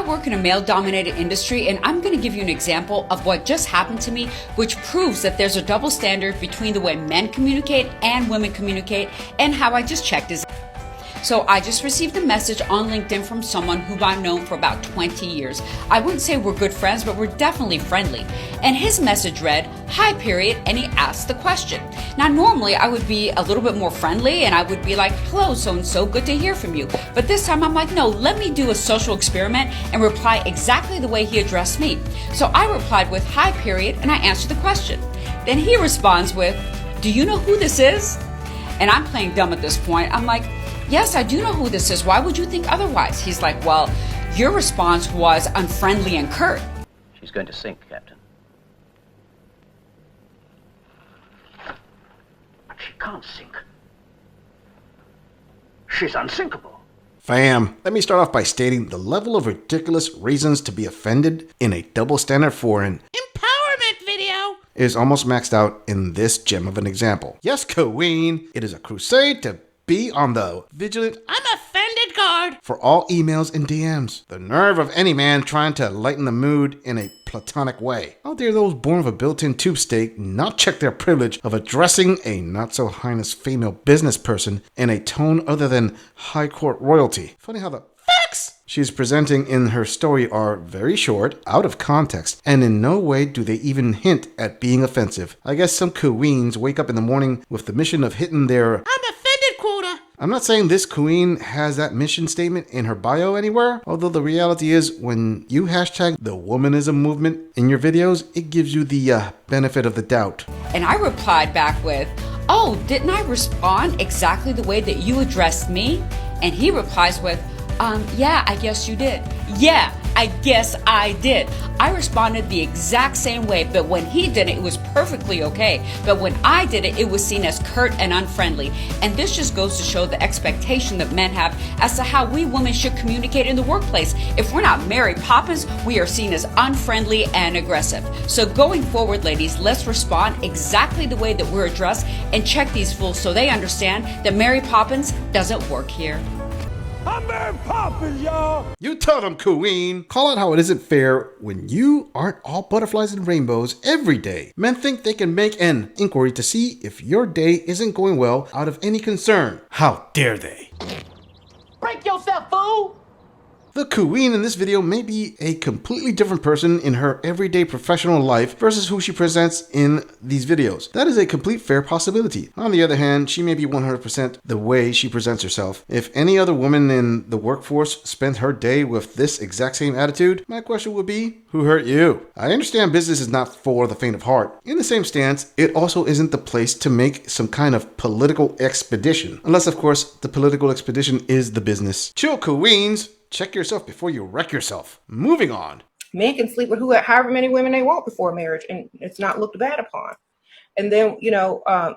work in a male-dominated industry, and I'm going to give you an example of what just happened to me, which proves that there's a double standard between the way men communicate and women communicate, and how I just checked his. So I just received a message on LinkedIn from someone who I've known for about 20 years. I wouldn't say we're good friends, but we're definitely friendly. And his message read, "Hi, period," and he asked the question. Now, normally I would be a little bit more friendly and I would be like, "Hello, so-and-so, good to hear from you." But this time I'm like, no, let me do a social experiment and reply exactly the way he addressed me. So I replied with, "Hi, period," and I answered the question. Then he responds with, "Do you know who this is?" And I'm playing dumb at this point. I'm like, "Yes, I do know who this is. Why would you think otherwise?" He's like, "Well, your response was unfriendly and curt." She's going to sink, Captain. But she can't sink. She's unsinkable. Fam, let me start off by stating the level of ridiculous reasons to be offended in a double standard for an empowerment video is almost maxed out in this gem of an example. Yes, Queen, it is a crusade to be on the vigilant "I'm offended" guard for all emails and DMs. The nerve of any man trying to lighten the mood in a platonic way. How dare those born of a built-in tube steak not check their privilege of addressing a not-so-heinous female business person in a tone other than high court royalty. Funny how the facts she's presenting in her story are very short, out of context, and in no way do they even hint at being offensive. I guess some queens wake up in the morning with the mission of hitting their "I'm offended" quota. I'm not saying this queen has that mission statement in her bio anywhere, although the reality is when you hashtag the womanism movement in your videos, it gives you the benefit of the doubt. And I replied back with, "Oh, didn't I respond exactly the way that you addressed me?" And he replies with, "Yeah, I guess you did." Yeah, I guess I did. I responded the exact same way, but when he did it, it was perfectly okay. But when I did it, it was seen as curt and unfriendly. And this just goes to show the expectation that men have as to how we women should communicate in the workplace. If we're not Mary Poppins, we are seen as unfriendly and aggressive. So going forward, ladies, let's respond exactly the way that we're addressed and check these fools so they understand that Mary Poppins doesn't work here. I'm Mary Poppins, y'all. You tell them, Queen. Call out how it isn't fair when you aren't all butterflies and rainbows every day. Men think they can make an inquiry to see if your day isn't going well out of any concern. How dare they? Break yourself, fool. The queen in this video may be a completely different person in her everyday professional life versus who she presents in these videos. That is a complete fair possibility. On the other hand, she may be 100% the way she presents herself. If any other woman in the workforce spent her day with this exact same attitude, my question would be, who hurt you? I understand business is not for the faint of heart. In the same stance, it also isn't the place to make some kind of political expedition. Unless, of course, the political expedition is the business. Chill, queens. Check yourself before you wreck yourself. Moving on. Men can sleep with however many women they want before marriage, and it's not looked bad upon. And then,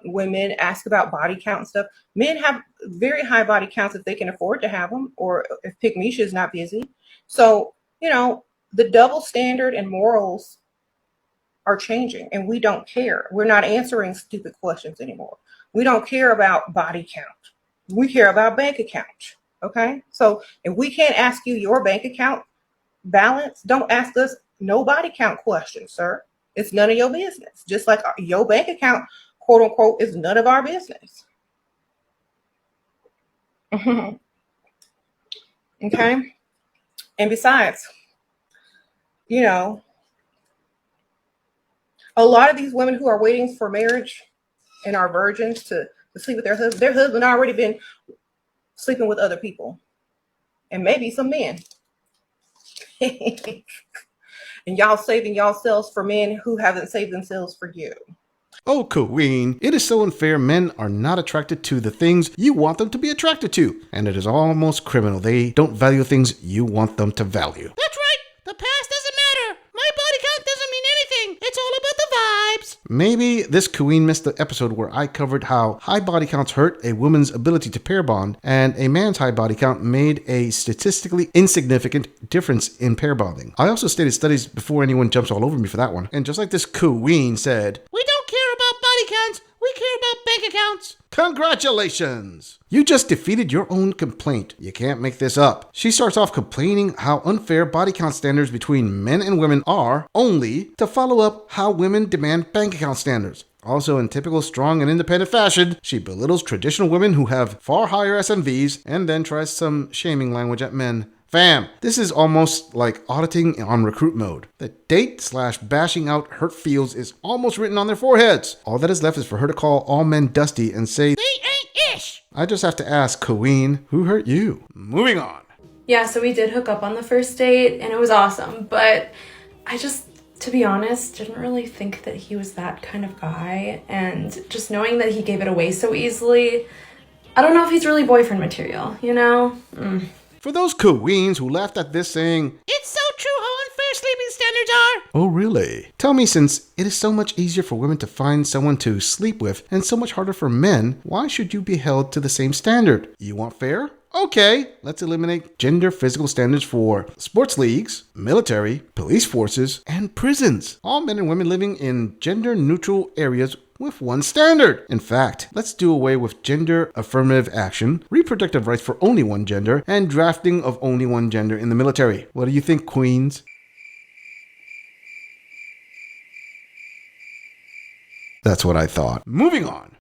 when men ask about body count and stuff, men have very high body counts if they can afford to have them, or if Pick Misha is not busy. So, the double standard and morals are changing, and we don't care. We're not answering stupid questions anymore. We don't care about body count. We care about bank account. Okay, so if we can't ask you your bank account balance, don't ask us no body count questions, sir. It's none of your business. Just like your bank account, quote unquote, is none of our business. Okay, and besides, a lot of these women who are waiting for marriage and are virgins to sleep with their husband already been sleeping with other people, and maybe some men. And y'all saving yourselves for men who haven't saved themselves for you. Oh, Queen, it is so unfair. Men are not attracted to the things you want them to be attracted to. And it is almost criminal. They don't value things you want them to value. That's right. The past doesn't matter. My body count doesn't mean anything. It's all about the vibes. Maybe this Queen missed the episode where I covered how high body counts hurt a woman's ability to pair bond, and a man's high body count made a statistically insignificant difference in pair bonding. I also stated studies before anyone jumps all over me for that one. And just like this Queen said, we don't care about body counts. We care about about bank accounts. Congratulations! You just defeated your own complaint. You can't make this up. She starts off complaining how unfair body count standards between men and women are, only to follow up how women demand bank account standards. Also, in typical strong and independent fashion, she belittles traditional women who have far higher SMVs and then tries some shaming language at men. Fam, this is almost like auditing on recruit mode. The date/bashing out hurt feels is almost written on their foreheads. All that is left is for her to call all men dusty and say, they ain't ish. I just have to ask, Queen, who hurt you? Moving on. Yeah, so we did hook up on the first date and it was awesome, but I just, to be honest, didn't really think that he was that kind of guy, and just knowing that he gave it away so easily, I don't know if he's really boyfriend material, you know? For those queens who laughed at this saying, it's so true how unfair sleeping standards are. Oh, really? Tell me, since it is so much easier for women to find someone to sleep with and so much harder for men, why should you be held to the same standard? You want fair? Okay, let's eliminate gender physical standards for sports leagues, military, police forces, and prisons. All men and women living in gender neutral areas with one standard. In fact, let's do away with gender affirmative action, reproductive rights for only one gender, and drafting of only one gender in the military. What do you think, queens? That's what I thought. Moving on.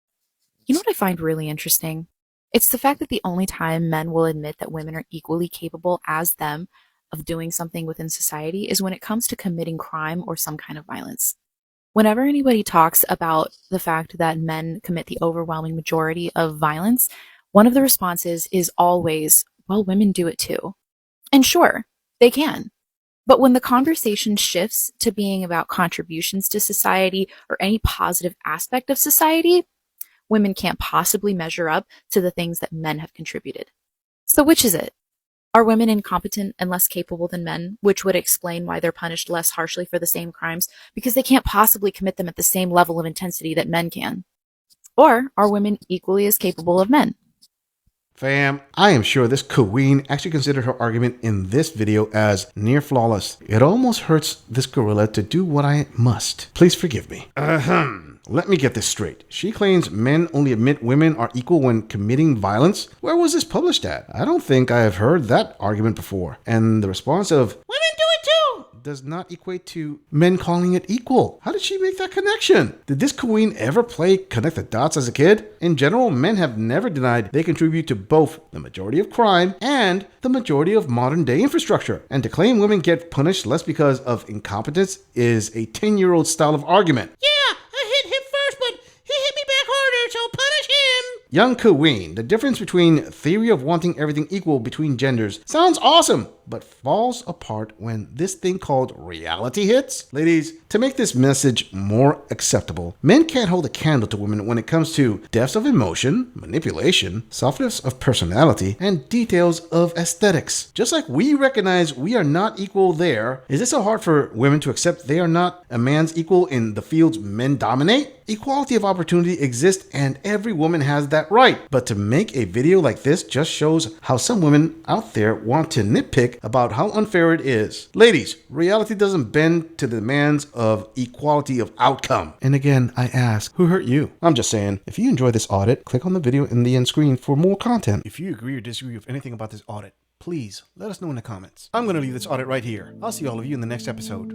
You know what I find really interesting? It's the fact that the only time men will admit that women are equally capable as them of doing something within society is when it comes to committing crime or some kind of violence. Whenever anybody talks about the fact that men commit the overwhelming majority of violence, one of the responses is always, well, women do it too. And sure, they can. But when the conversation shifts to being about contributions to society or any positive aspect of society, women can't possibly measure up to the things that men have contributed. So which is it? Are women incompetent and less capable than men, which would explain why they're punished less harshly for the same crimes, because they can't possibly commit them at the same level of intensity that men can? Or are women equally as capable of men? Fam, I am sure this queen actually considered her argument in this video as near flawless. It almost hurts this gorilla to do what I must. Please forgive me. Let me get this straight. She claims men only admit women are equal when committing violence. Where was this published at? I don't think I have heard that argument before. And the response of, women do it too, does not equate to men calling it equal. How did she make that connection? Did this queen ever play connect the dots as a kid? In general, men have never denied they contribute to both the majority of crime and the majority of modern day infrastructure. And to claim women get punished less because of incompetence is a 10-year-old style of argument. Yeah, I hit him first, but he hit me back harder, so punish him. Young queen, the difference between theory of wanting everything equal between genders sounds awesome, but falls apart when this thing called reality hits. Ladies, to make this message more acceptable, men can't hold a candle to women when it comes to depths of emotion, manipulation, softness of personality, and details of aesthetics. Just like we recognize we are not equal there, is it so hard for women to accept they are not a man's equal in the fields men dominate? Equality of opportunity exists and every woman has that right. But to make a video like this just shows how some women out there want to nitpick about how unfair it is. Ladies, reality doesn't bend to the demands of equality of outcome. And again, I ask, who hurt you? I'm just saying, if you enjoy this audit, click on the video in the end screen for more content. If you agree or disagree with anything about this audit, please let us know in the comments. I'm going to leave this audit right here. I'll see all of you in the next episode.